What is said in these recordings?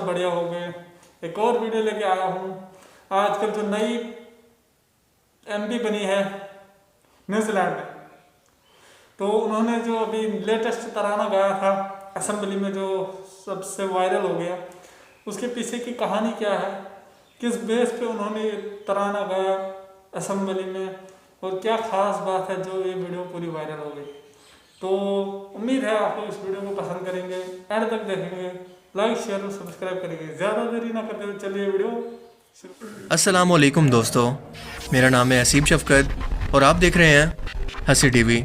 सब बढ़िया हो गए। एक और वीडियो लेके आया हूँ। आजकल जो नई एमपी बनी है न्यूजीलैंड में, तो उन्होंने जो अभी लेटेस्ट तराना गाया था असेंबली में, जो सबसे वायरल हो गया, उसके पीछे की कहानी क्या है, किस बेस पे उन्होंने तराना गाया असेंबली में, और क्या खास बात है जो ये वीडियो पूरी वायरल हो गई। तो उम्मीद है आपको इस वीडियो को पसंद करेंगे, एंड तक देखेंगे, लाइक शेयर और सब्सक्राइब करेंगे। ज़्यादा देरी ना करते हुए चलिए वीडियो शुरू। अस्सलाम वालेकुम दोस्तों, मेरा नाम है असीब शफकत और आप देख रहे हैं हंसी टीवी।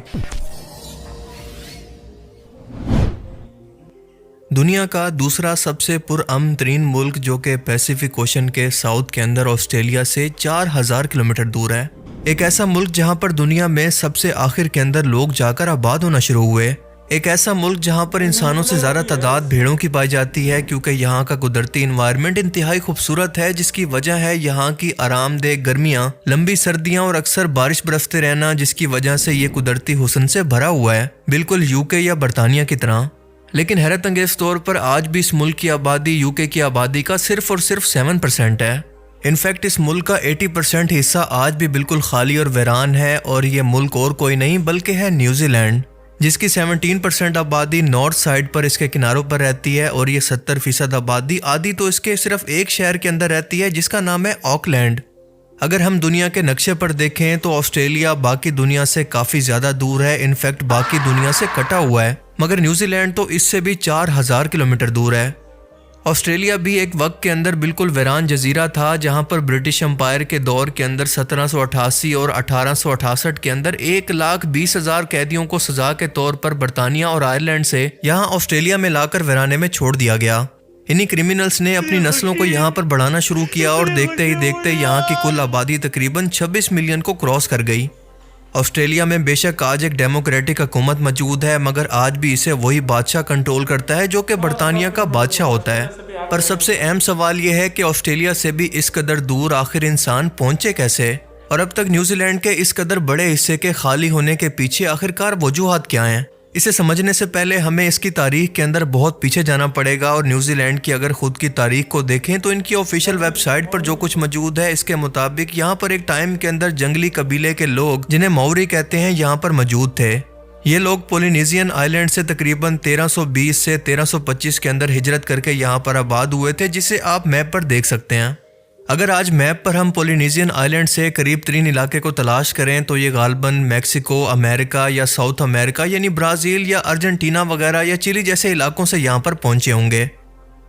दुनिया का दूसरा सबसे पुरअमन तरीन मुल्क जो कि पैसिफिक ओशन के साउथ के अंदर ऑस्ट्रेलिया से 4000 किलोमीटर दूर है। एक ऐसा मुल्क जहां पर दुनिया में सबसे आखिर के अंदर लोग जाकर आबाद होना शुरू हुए। एक ऐसा मुल्क जहां पर इंसानों से ज़्यादा तादाद भेड़ों की पाई जाती है, क्योंकि यहाँ का कुदरती इन्वायरमेंट इंतहाई खूबसूरत है, जिसकी वजह है यहाँ की आरामदेह गर्मियाँ, लंबी सर्दियाँ और अक्सर बारिश बरसते रहना, जिसकी वजह से ये कुदरती हुस्न से भरा हुआ है, बिल्कुल यूके या बरतानिया की तरह। लेकिन हैरत अंगेज तौर पर आज भी इस मुल्क की आबादी यूके की आबादी का सिर्फ और सिर्फ 7% है। इनफैक्ट इस मुल्क का 80% हिस्सा आज भी बिल्कुल खाली और वीरान है, और ये मुल्क और कोई नहीं बल्कि है न्यूजीलैंड, जिसकी 17% आबादी नॉर्थ साइड पर इसके किनारों पर रहती है, और ये 70% आबादी आधी तो इसके सिर्फ एक शहर के अंदर रहती है जिसका नाम है ऑकलैंड। अगर हम दुनिया के नक्शे पर देखें तो ऑस्ट्रेलिया बाकी दुनिया से काफ़ी ज़्यादा दूर है, इनफैक्ट बाकी दुनिया से कटा हुआ है, मगर न्यूजीलैंड तो इससे भी 4000 किलोमीटर दूर है। ऑस्ट्रेलिया भी एक वक्त के अंदर बिल्कुल वीरान जजीरा था, जहां पर ब्रिटिश एम्पायर के दौर के अंदर 1788 और 1868 के अंदर 1,20,000 कैदियों को सजा के तौर पर बरतानिया और आयरलैंड से यहां ऑस्ट्रेलिया में लाकर वीराने में छोड़ दिया गया। इन्हीं क्रिमिनल्स ने अपनी नस्लों को यहाँ पर बढ़ाना शुरू किया, और देखते ही देखते यहाँ की कुल आबादी तकरीबन 26 मिलियन को क्रॉस कर गई। ऑस्ट्रेलिया में बेशक आज एक डेमोक्रेटिक हुकूमत मौजूद है, मगर आज भी इसे वही बादशाह कंट्रोल करता है जो कि बरतानिया का बादशाह होता है। पर सबसे अहम सवाल यह है कि ऑस्ट्रेलिया से भी इस कदर दूर आखिर इंसान पहुंचे कैसे, और अब तक न्यूजीलैंड के इस कदर बड़े हिस्से के खाली होने के पीछे आखिरकार वजूहात क्या हैं। इसे समझने से पहले हमें इसकी तारीख के अंदर बहुत पीछे जाना पड़ेगा, और न्यूजीलैंड की अगर खुद की तारीख को देखें तो इनकी ऑफिशियल वेबसाइट पर जो कुछ मौजूद है, इसके मुताबिक यहाँ पर एक टाइम के अंदर जंगली कबीले के लोग, जिन्हें माओरी कहते हैं, यहाँ पर मौजूद थे। ये लोग पोलिनेशियन आइलैंड से तकरीबन 1320 से 1325 के अंदर हिजरत करके यहाँ पर आबाद हुए थे, जिसे आप मैप पर देख सकते हैं। अगर आज मैप पर हम पोलिनेशियन आइलैंड से करीब तरीन इलाके को तलाश करें तो ये गालबन मैक्सिको, अमेरिका या साउथ अमेरिका यानी ब्राज़ील या अर्जेंटीना वगैरह या चिली जैसे इलाकों से यहाँ पर पहुँचे होंगे।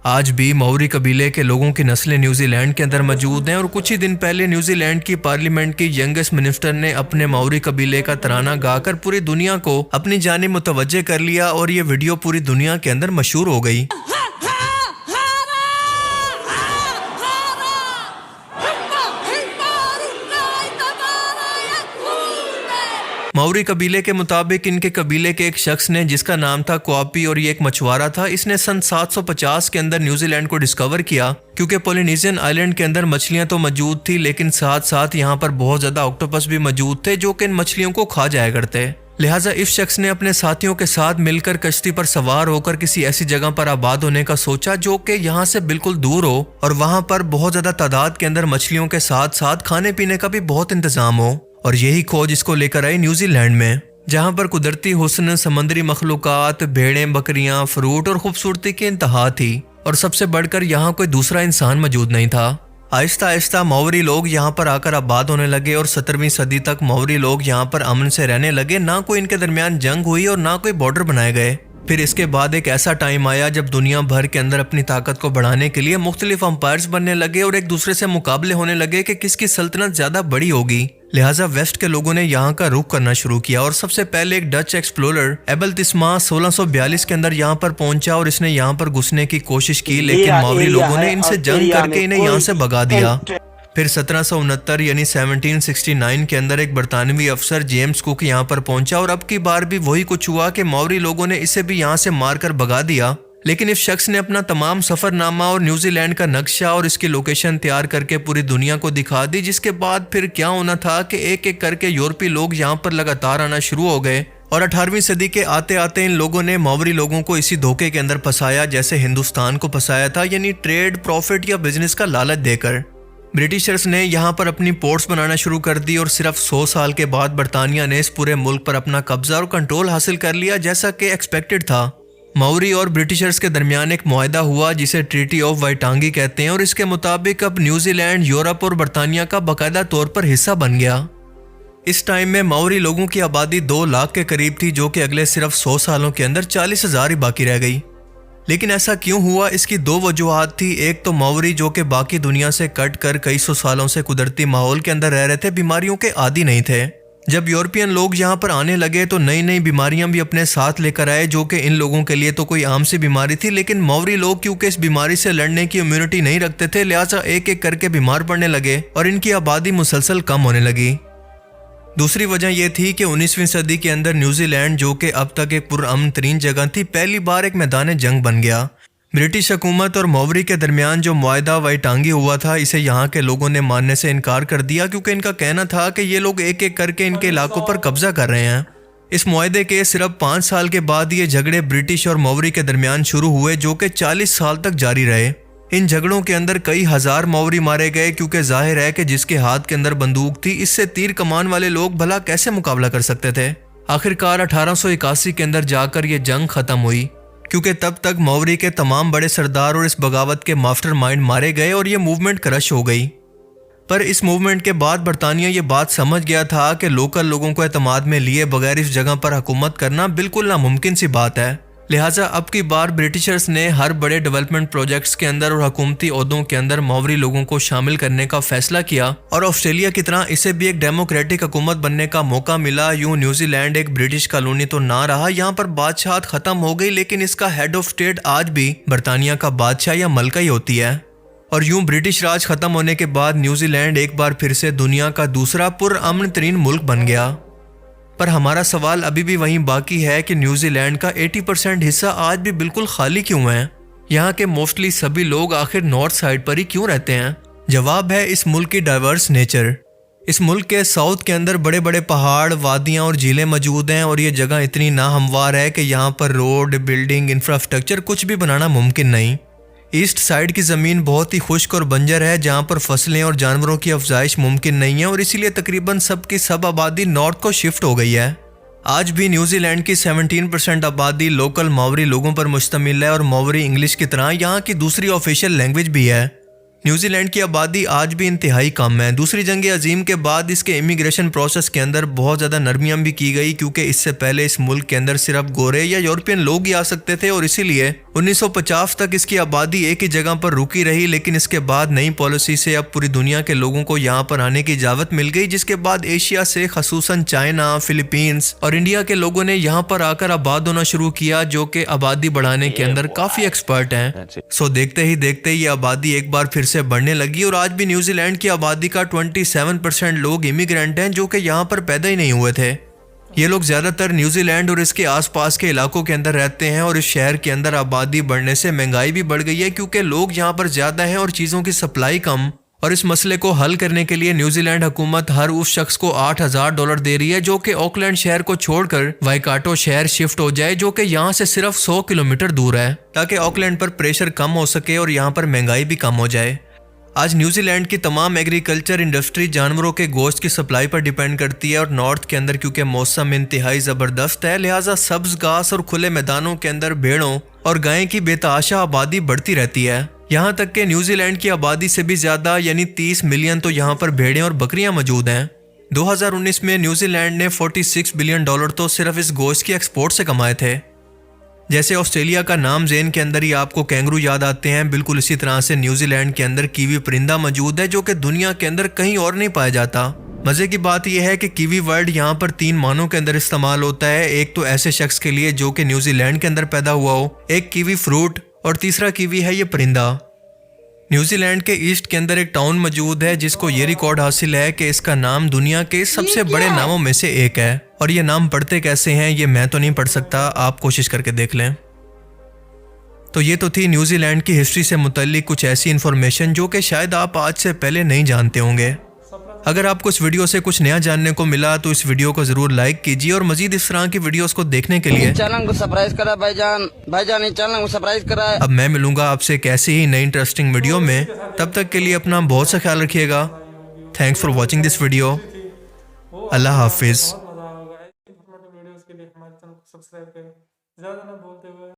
आज भी माओरी कबीले के लोगों की नस्लें न्यूजीलैंड के अंदर मौजूद हैं, और कुछ ही दिन पहले न्यूजीलैंड की पार्लियामेंट की यंगेस्ट मिनिस्टर ने अपने माओरी कबीले का तराना गाकर पूरी दुनिया को अपनी जानिब मुतवज्जे कर लिया, और ये वीडियो पूरी दुनिया के अंदर मशहूर हो गई। माओरी कबीले के मुताबिक इनके कबीले के एक शख्स ने, जिसका नाम था क्वापी और ये एक मछुआरा था, इसने सन 750 के अंदर न्यूजीलैंड को डिस्कवर किया, क्योंकि पोलिनेशियन आइलैंड के अंदर मछलियां तो मौजूद थी, लेकिन साथ साथ यहाँ पर बहुत ज्यादा ऑक्टोपस भी मौजूद थे जो कि इन मछलियों को खा जाया करते। लिहाजा इस शख्स ने अपने साथियों के साथ मिलकर कश्ती पर सवार होकर किसी ऐसी जगह पर आबाद होने का सोचा जो कि यहाँ से बिल्कुल दूर हो, और वहाँ पर बहुत ज्यादा तादाद के अंदर मछलियों के साथ साथ खाने पीने का भी बहुत इंतजाम हो। और यही खोज इसको लेकर आई न्यूजीलैंड में, जहां पर कुदरती हुस्न, समंदरी मखलूकात, भेड़ें, बकरियां, फ्रूट और खूबसूरती की इंतहा थी, और सबसे बढ़कर यहाँ कोई दूसरा इंसान मौजूद नहीं था। आहिस्ता आहिस्ता माओरी लोग यहाँ पर आकर आबाद होने लगे, और 17वीं सदी तक माओरी लोग यहाँ पर अमन से रहने लगे। ना कोई इनके दरमियान जंग हुई और ना कोई बॉर्डर बनाए गए। फिर इसके बाद एक ऐसा टाइम आया जब दुनिया भर के अंदर अपनी ताकत को बढ़ाने के लिए मुख्तलिफ अंपायर्स बनने लगे, और एक दूसरे से मुकाबले होने लगे कि किसकी सल्तनत ज्यादा बड़ी होगी। लिहाजा वेस्ट के लोगों ने यहाँ का रुख करना शुरू किया, और सबसे पहले एक डच एक्सप्लोरर एबल तिस्मा 1642 के अंदर यहाँ पर पहुंचा, और इसने यहाँ पर घुसने की कोशिश की, लेकिन माओरी लोगों ने इनसे जंग करके इन्हें यहाँ से भगा दिया। फिर 1769 यानी 1769 के अंदर एक बरतानवी अफसर जेम्स कुक यहाँ पर पहुंचा, और अब की बार भी वही कुछ हुआ कि माओरी लोगों ने इसे भी यहाँ से मारकर भगा दिया। लेकिन इस शख्स ने अपना तमाम सफरनामा और न्यूजीलैंड का नक्शा और इसकी लोकेशन तैयार करके पूरी दुनिया को दिखा दी, जिसके बाद फिर क्या होना था कि एक एक करके यूरोपीय लोग यहाँ पर लगातार आना शुरू हो गए, और 18वीं सदी के आते आते इन लोगों ने मावरी लोगों को इसी धोखे के अंदर फंसाया जैसे हिंदुस्तान को फंसाया था, यानी ट्रेड, प्रॉफिट या बिजनेस का लालच देकर। ब्रिटिशर्स ने यहाँ पर अपनी पोर्ट्स बनाना शुरू कर दी और सिर्फ 100 साल के बाद बरतानिया ने इस पूरे मुल्क पर अपना कब्जा और कंट्रोल हासिल कर लिया जैसा कि एक्सपेक्टेड था। मावरी और ब्रिटिशर्स के दरमियान एक मुआहदा हुआ जिसे ट्रीटी ऑफ वाइटांगी कहते हैं और इसके मुताबिक अब न्यूजीलैंड यूरोप और बरतानिया का बाकायदा तौर पर हिस्सा बन गया। इस टाइम में मावरी लोगों की आबादी 2 लाख के करीब थी, जो कि अगले सिर्फ 100 सालों के अंदर 40,000 ही बाकी रह गई। लेकिन ऐसा क्यों हुआ, इसकी 2 वजूहात थी। एक तो मावरी जो कि बाकी दुनिया से कट कर कई सौ सालों से कुदरती माहौल के अंदर रह रहे थे, बीमारियों के आदी नहीं थे। जब यूरोपियन लोग यहाँ पर आने लगे तो नई नई बीमारियां भी अपने साथ लेकर आए, जो कि इन लोगों के लिए तो कोई आम सी बीमारी थी। लेकिन मावरी लोग क्योंकि इस बीमारी से लड़ने की इम्यूनिटी नहीं रखते थे, लिहाजा एक एक करके बीमार पड़ने लगे और इनकी आबादी मुसलसल कम होने लगी। दूसरी वजह यह थी कि 19वीं सदी के अंदर न्यूजीलैंड, जो कि अब तक एक पुरअमन तरीन जगह थी, पहली बार एक मैदान जंग बन गया। ब्रिटिश हुकूमत और मावरी के दरमियान जो मुआहदा वाइटांगी हुआ था, इसे यहाँ के लोगों ने मानने से इनकार कर दिया क्योंकि इनका कहना था कि ये लोग एक एक करके इनके इलाकों पर कब्जा कर रहे हैं। इस मुआहदे के सिर्फ 5 साल के बाद ये झगड़े ब्रिटिश और मावरी के दरमियान शुरू हुए, जो कि 40 साल तक जारी रहे। इन झगड़ों के अंदर कई हजार मावरी मारे गए क्योंकि जाहिर है कि जिसके हाथ के अंदर बंदूक थी, इससे तीर कमान वाले लोग भला कैसे मुकाबला कर सकते थे। आखिरकार 1881 के अंदर जाकर ये जंग खत्म हुई क्योंकि तब तक मावरी के तमाम बड़े सरदार और इस बगावत के मास्टरमाइंड मारे गए और ये मूवमेंट क्रश हो गई। पर इस मूवमेंट के बाद बरतानिया ये बात समझ गया था कि लोकल लोगों को एतमाद में लिए बगैर इस जगह पर हुकूमत करना बिल्कुल नामुमकिन सी बात है। लिहाजा अब की बार ब्रिटिशर्स ने हर बड़े डेवलपमेंट प्रोजेक्ट्स के अंदर और हुकूमती ओहदों के अंदर मावरी लोगों को शामिल करने का फैसला किया और ऑस्ट्रेलिया की तरह इसे भी एक डेमोक्रेटिक हुकूमत बनने का मौका मिला। यूं न्यूजीलैंड एक ब्रिटिश कॉलोनी तो ना रहा, यहाँ पर बादशाहत खत्म हो गई, लेकिन इसका हेड ऑफ स्टेट आज भी बरतानिया का बादशाह या मलका ही होती है। और यूं ब्रिटिश राज खत्म होने के बाद न्यूजीलैंड एक बार फिर से दुनिया का दूसरा पुरअमन तरीन मुल्क बन गया। पर हमारा सवाल अभी भी वहीं बाकी है कि न्यूजीलैंड का 80% हिस्सा आज भी बिल्कुल खाली क्यों है? यहाँ के मोस्टली सभी लोग आखिर नॉर्थ साइड पर ही क्यों रहते हैं? जवाब है इस मुल्क की डाइवर्स नेचर। इस मुल्क के साउथ के अंदर बड़े बड़े पहाड़, वादियाँ और झीलें मौजूद हैं और ये जगह इतनी नाहमवार है कि यहाँ पर रोड, बिल्डिंग, इंफ्रास्ट्रक्चर कुछ भी बनाना मुमकिन नहीं। ईस्ट साइड की ज़मीन बहुत ही खुश्क और बंजर है, जहाँ पर फसलें और जानवरों की अफजाइश मुमकिन नहीं है और इसीलिए तकरीबन सब की सब आबादी नॉर्थ को शिफ्ट हो गई है। आज भी न्यूजीलैंड की 17% आबादी लोकल मावरी लोगों पर मुश्तमिल है और मावरी इंग्लिश की तरह यहाँ की दूसरी ऑफिशियल लैंग्वेज भी है। न्यूजीलैंड की आबादी आज भी इंतहाई कम है। दूसरी जंग अजीम के बाद इसके इमिग्रेशन प्रोसेस के अंदर बहुत ज़्यादा नरमियाँ भी की गई क्योंकि इससे पहले इस मुल्क के अंदर सिर्फ गोरे या यूरोपियन लोग ही आ सकते थे और इसीलिए 1950 तक इसकी आबादी एक ही जगह पर रुकी रही। लेकिन इसके बाद नई पॉलिसी से अब पूरी दुनिया के लोगों को यहाँ पर आने की इजाज़त मिल गई, जिसके बाद एशिया से खसूसन चाइना, फिलीपींस और इंडिया के लोगों ने यहाँ पर आकर आबाद होना शुरू किया, जो कि आबादी बढ़ाने के अंदर काफ़ी एक्सपर्ट हैं। सो देखते ही देखते ये आबादी एक बार फिर से बढ़ने लगी और आज भी न्यूजीलैंड की आबादी का 27% लोग इमिग्रेंट हैं जो कि यहाँ पर पैदा ही नहीं हुए थे। ये लोग ज़्यादातर न्यूजीलैंड और इसके आसपास के इलाकों के अंदर रहते हैं और इस शहर के अंदर आबादी बढ़ने से महंगाई भी बढ़ गई है क्योंकि लोग यहाँ पर ज़्यादा हैं और चीज़ों की सप्लाई कम। और इस मसले को हल करने के लिए न्यूजीलैंड हुकूमत हर उस शख्स को $8,000 दे रही है जो कि ऑकलैंड शहर को छोड़कर वाइकाटो शहर शिफ्ट हो जाए, जो कि यहाँ से सिर्फ 100 किलोमीटर दूर है, ताकि ऑकलैंड पर प्रेशर कम हो सके और यहाँ पर महंगाई भी कम हो जाए। आज न्यूजीलैंड की तमाम एग्रीकल्चर इंडस्ट्री जानवरों के गोश्त की सप्लाई पर डिपेंड करती है और नॉर्थ के अंदर क्योंकि मौसम इंतहाई ज़बरदस्त है, लिहाजा सब्ज घास और खुले मैदानों के अंदर भेड़ों और गाय की बेतहाशा आबादी बढ़ती रहती है। यहाँ तक कि न्यूजीलैंड की आबादी से भी ज़्यादा यानी 30 मिलियन तो यहाँ पर भेड़ें और बकरियाँ मौजूद हैं। 2019 में न्यूजीलैंड ने $46 बिलियन तो सिर्फ इस गोश्त की एक्सपोर्ट से कमाए थे। जैसे ऑस्ट्रेलिया का नाम ज़ेन के अंदर ही आपको कैंगरू याद आते हैं, बिल्कुल इसी तरह से न्यूजीलैंड के अंदर कीवी परिंदा मौजूद है जो कि दुनिया के अंदर कहीं और नहीं पाया जाता। मज़े की बात यह है कि कीवी वर्ड यहाँ पर 3 मानों के अंदर इस्तेमाल होता है। एक तो ऐसे शख्स के लिए जो कि न्यूजीलैंड के अंदर पैदा हुआ हो, एक कीवी फ्रूट और तीसरा कीवी है ये परिंदा। न्यूजीलैंड के ईस्ट के अंदर एक टाउन मौजूद है जिसको ये रिकॉर्ड हासिल है कि इसका नाम दुनिया के सबसे बड़े नामों में से एक है। और ये नाम पढ़ते कैसे हैं ये मैं तो नहीं पढ़ सकता, आप कोशिश करके देख लें। तो ये तो थी न्यूजीलैंड की हिस्ट्री से मुतल्लिक कुछ ऐसी इन्फॉर्मेशन जो कि शायद आप आज से पहले नहीं जानते होंगे। अगर आपको इस वीडियो से कुछ नया जानने को मिला तो इस वीडियो को जरूर लाइक कीजिए और मजीद इस तरह की वीडियोस को देखने के लिए चैनल को सब्सक्राइब करा भाईजान, भाईजान इस चैनल को सब्सक्राइब करा। अब मैं मिलूंगा आपसे एक ऐसी ही नई इंटरेस्टिंग वीडियो में, तब तक के लिए अपना बहुत सा ख्याल रखिएगा। Thanks for watching this video. अल्लाह हाफिज। बहुत मजा होगा। इंफॉर्मेटिव वीडियोस के लिए हमारे चैनल को सब्सक्राइब करें। ज़्यादा ना बोलते हुए